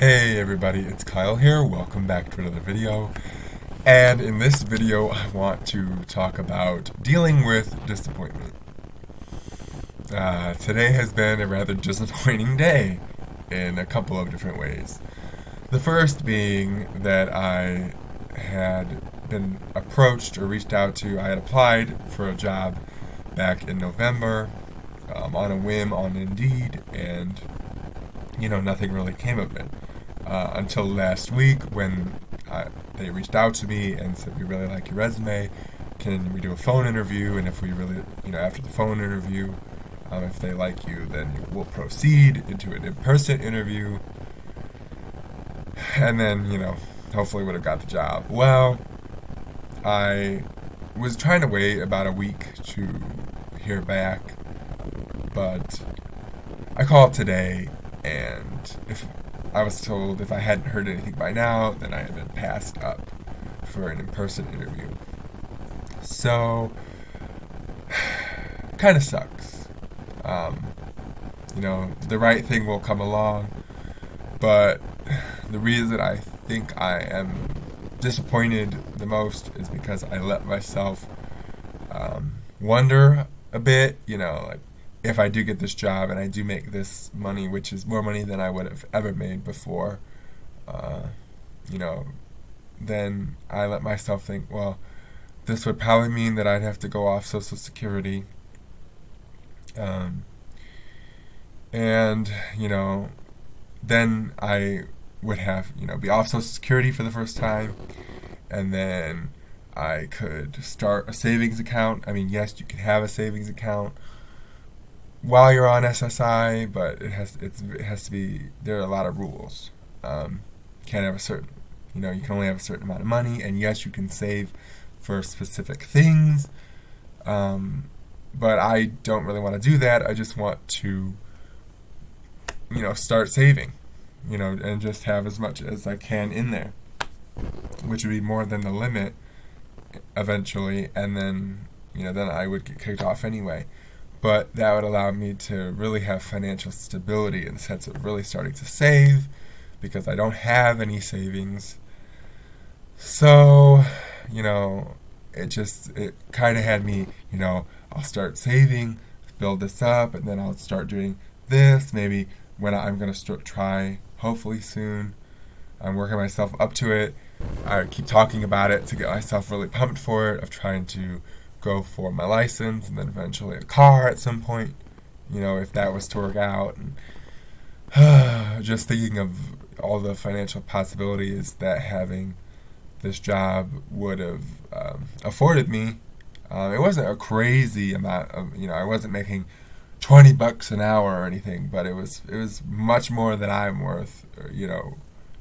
Hey everybody, it's Kyle here. Welcome back to another video. And in this video, I want to talk about dealing with disappointment. Today has been a rather disappointing day in a couple of different ways. The first being that I had been approached or reached out to, I had applied for a job back in November on a whim on Indeed, and nothing really came of it. Until last week when they reached out to me and said, we really like your resume, can we do a phone interview? And if we really, after the phone interview, if they like you, then we'll proceed into an in-person interview. And then, hopefully would have got the job. Well, I was trying to wait about a week to hear back, but I called today, and I was told if I hadn't heard anything by now, then I had been passed up for an in-person interview. So, kind of sucks. The right thing will come along, but the reason I think I am disappointed the most is because I let myself wonder a bit, like, if I do get this job and I do make this money, which is more money than I would have ever made before, then I let myself think, well, this would probably mean that I'd have to go off Social Security. And then I would have, be off Social Security for the first time, and then I could start a savings account. I mean, yes, you can have a savings account while you're on SSI, but it has to be, there are a lot of rules. Can't have a certain, you can only have a certain amount of money, and yes, you can save for specific things, but I don't really want to do that. I just want to, start saving, and just have as much as I can in there, which would be more than the limit eventually, and then, then I would get kicked off anyway. But that would allow me to really have financial stability in the sense of really starting to save, because I don't have any savings. So, it kind of had me, I'll start saving, build this up, and then I'll start doing this. Maybe when I'm going to try, hopefully soon. I'm working myself up to it. I keep talking about it to get myself really pumped for it, of trying to go for my license and then eventually a car at some point, if that was to work out. And just thinking of all the financial possibilities that having this job would have afforded me. It wasn't a crazy amount of, I wasn't making $20 an hour or anything, but it was much more than I'm worth,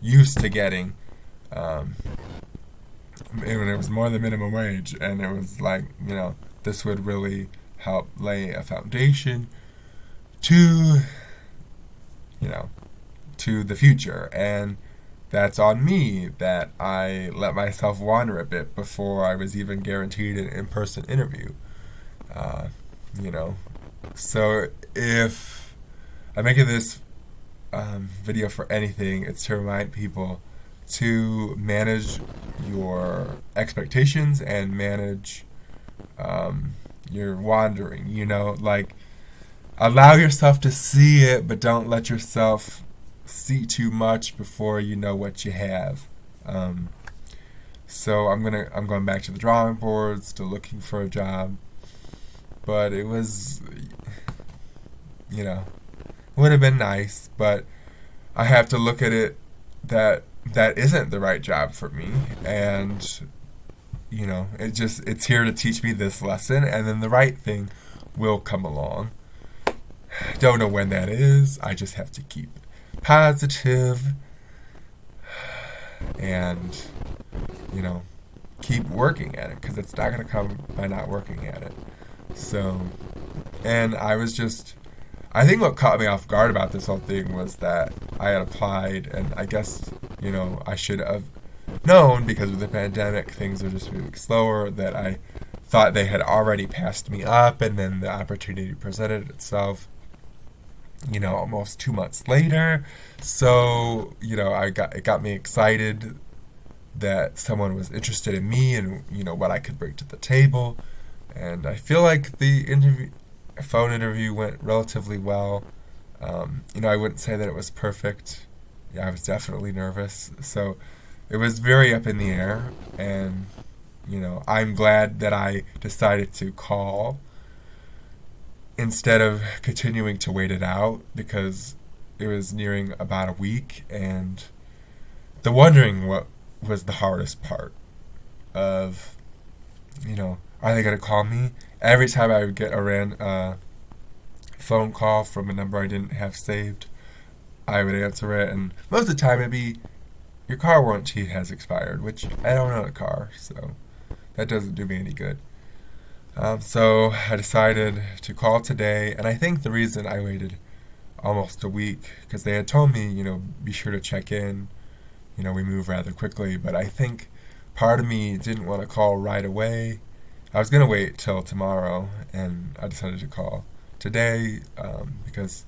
used to getting. It was more than minimum wage, and it was like, this would really help lay a foundation to, to the future. And that's on me that I let myself wander a bit before I was even guaranteed an in-person interview. So if I'm making this video for anything, it's to remind people to manage your expectations and manage your wandering, like, allow yourself to see it, but don't let yourself see too much before you know what you have. So I'm going back to the drawing board, still looking for a job, but it was, would have been nice, but I have to look at it that isn't the right job for me, and it's here to teach me this lesson, and then the right thing will come along. Don't know when that is. I just have to keep positive and keep working at it, because it's not going to come by not working at it. So, and I think what caught me off guard about this whole thing was that I had applied, and I guess, I should have known, because of the pandemic, things are just moving slower, that I thought they had already passed me up, and then the opportunity presented itself. almost 2 months later. So, it got me excited that someone was interested in me and, what I could bring to the table. And I feel like the phone interview went relatively well. I wouldn't say that it was perfect. Yeah, I was definitely nervous. So it was very up in the air. And, I'm glad that I decided to call instead of continuing to wait it out, because it was nearing about a week, and the wondering what was the hardest part of, are they going to call me? Every time I would get a phone call from a number I didn't have saved, I would answer it, and most of the time it'd be, your car warranty has expired, which I don't own a car, so that doesn't do me any good. So I decided to call today, and I think the reason I waited almost a week, because they had told me, be sure to check in. We move rather quickly, but I think part of me didn't want to call right away. I was going to wait till tomorrow, and I decided to call today because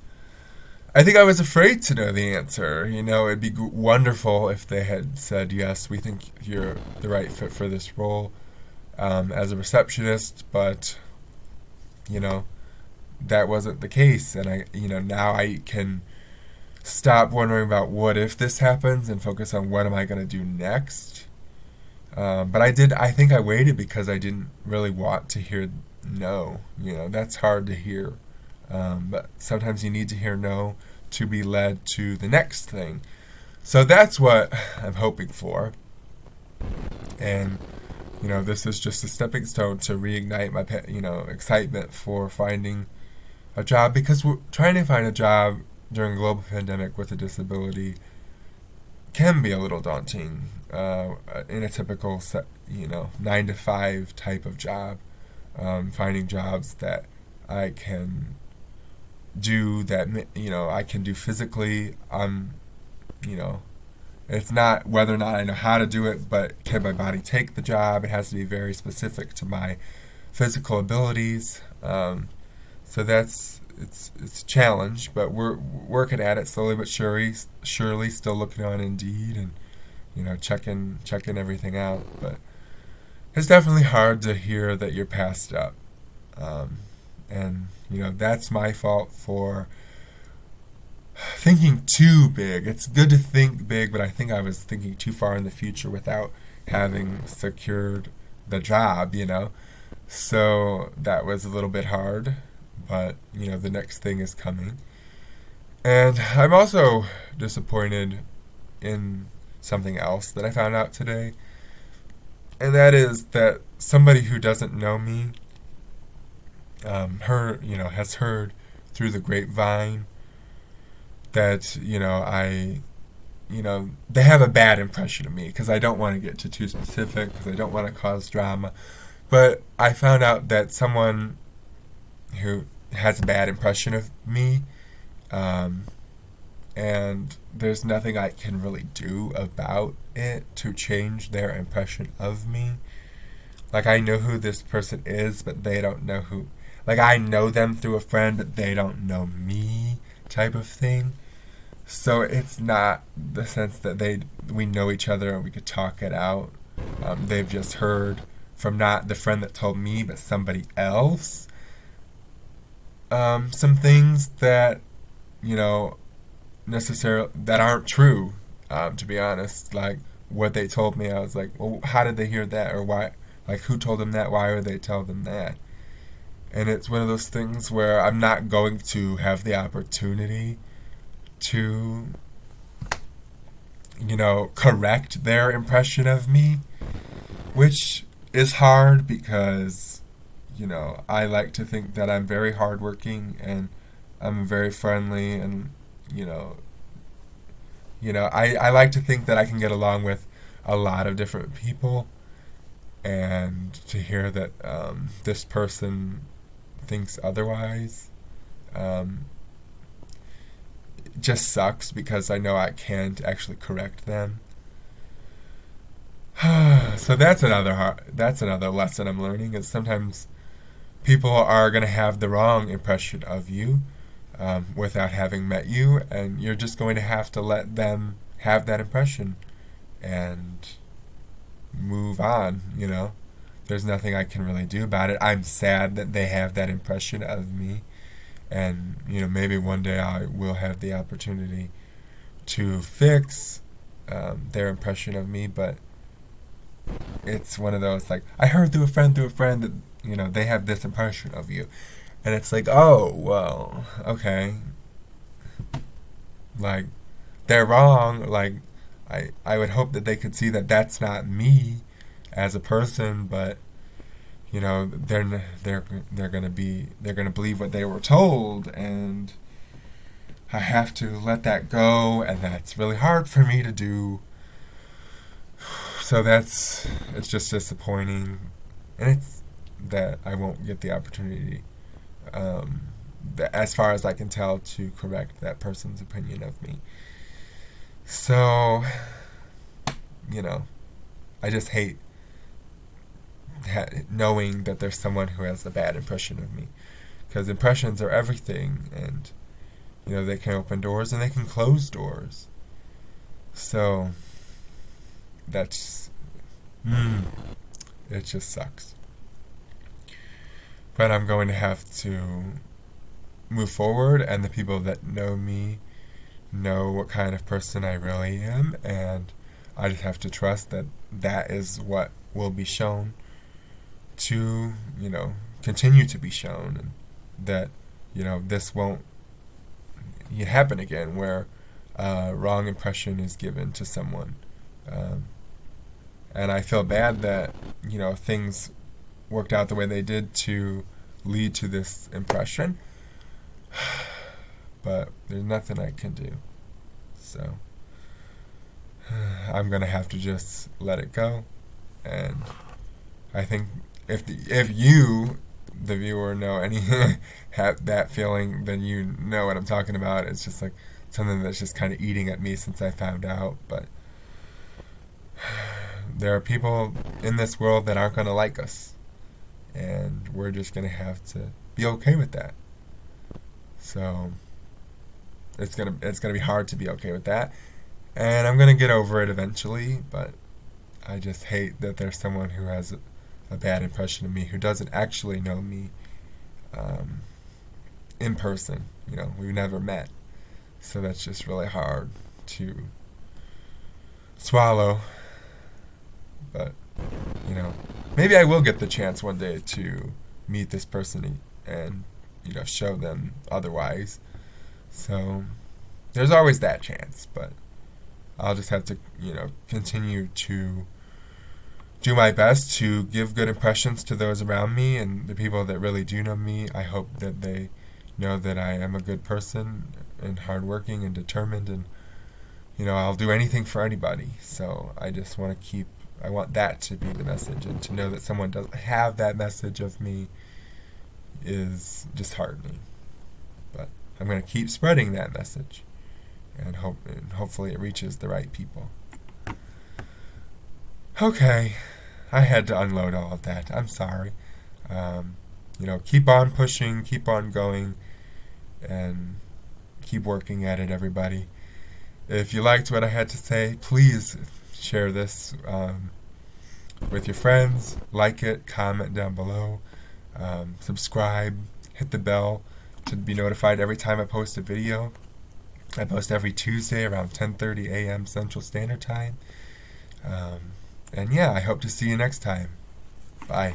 I think I was afraid to know the answer. It'd be wonderful if they had said, yes, we think you're the right fit for this role as a receptionist, but, that wasn't the case. And now I can stop wondering about what if this happens and focus on what am I going to do next. But I think I waited because I didn't really want to hear no. That's hard to hear. But sometimes you need to hear no to be led to the next thing. So that's what I'm hoping for. And, this is just a stepping stone to reignite my, excitement for finding a job, because we're trying to find a job during a global pandemic with a disability can be a little daunting in a typical 9 to 5 type of job. Finding jobs that I can do I can do physically. It's not whether or not I know how to do it, but can my body take the job? It has to be very specific to my physical abilities. So it's a challenge, but we're working at it slowly but surely. Still looking on Indeed and checking everything out. But it's definitely hard to hear that you're passed up, and that's my fault for thinking too big. It's good to think big, but I think I was thinking too far in the future without having secured the job. So that was a little bit hard. But, the next thing is coming. And I'm also disappointed in something else that I found out today. And that is that somebody who doesn't know me, has heard through the grapevine that, they have a bad impression of me, because I don't want to get too specific, because I don't want to cause drama. But I found out that someone who has a bad impression of me, and there's nothing I can really do about it to change their impression of me. Like, I know who this person is, but they don't know who. Like, I know them through a friend, but they don't know me, type of thing. So it's not the sense that we know each other and we could talk it out. They've just heard from not the friend that told me, but somebody else. Some things that, necessarily, that aren't true, to be honest. Like, what they told me, I was like, well, how did they hear that? Or why? Like, who told them that? Why would they tell them that? And it's one of those things where I'm not going to have the opportunity to, correct their impression of me, which is hard because, I like to think that I'm very hardworking and I'm very friendly, and, I like to think that I can get along with a lot of different people, and to hear that this person thinks otherwise just sucks, because I know I can't actually correct them. So that's another lesson I'm learning, is sometimes people are going to have the wrong impression of you. without having met you, and you're just going to have to let them have that impression and move on, you know? There's nothing I can really do about it. I'm sad that they have that impression of me, and, you know, maybe one day I will have the opportunity to fix their impression of me, but it's one of those, like, I heard through a friend that, you know, they have this impression of you. And it's like, oh, well, okay. Like, they're wrong. Like, I would hope that they could see that that's not me as a person, but, you know, they're gonna believe what they were told, and I have to let that go, and that's really hard for me to do. So it's just disappointing, and it's that I won't get the opportunity, as far as I can tell, to correct that person's opinion of me. So, you know, I just hate knowing that there's someone who has a bad impression of me, because impressions are everything, and, you know, they can open doors and they can close doors. So that's it just sucks. But I'm going to have to move forward, and the people that know me know what kind of person I really am, and I just have to trust that that is what will be shown to, you know, continue to be shown, and that, you know, this won't happen again, where a wrong impression is given to someone. And I feel bad that, you know, things worked out the way they did to lead to this impression. But there's nothing I can do. So I'm going to have to just let it go. And I think if you, the viewer, know any have that feeling, then you know what I'm talking about. It's just like something that's just kind of eating at me since I found out. But there are people in this world that aren't going to like us, and we're just going to have to be okay with that. So it's gonna be hard to be okay with that, and I'm gonna get over it eventually. But I just hate that there's someone who has a bad impression of me, who doesn't actually know me in person. You know, we've never met, so that's just really hard to swallow. But, you know, maybe I will get the chance one day to meet this person and, you know, show them otherwise. So there's always that chance, but I'll just have to, you know, continue to do my best to give good impressions to those around me, and the people that really do know me, I hope that they know that I am a good person and hardworking and determined, and, you know, I'll do anything for anybody. So I just want that to be the message, and to know that someone doesn't have that message of me is disheartening. But I'm going to keep spreading that message, and hopefully it reaches the right people. Okay, I had to unload all of that. I'm sorry. You know, keep on pushing, keep on going, and keep working at it, everybody. If you liked what I had to say, please share this with your friends. Like it, comment down below, subscribe, hit the bell to be notified every time I post a video. I post every Tuesday around 10:30 a.m. Central Standard Time. And yeah, I hope to see you next time. Bye.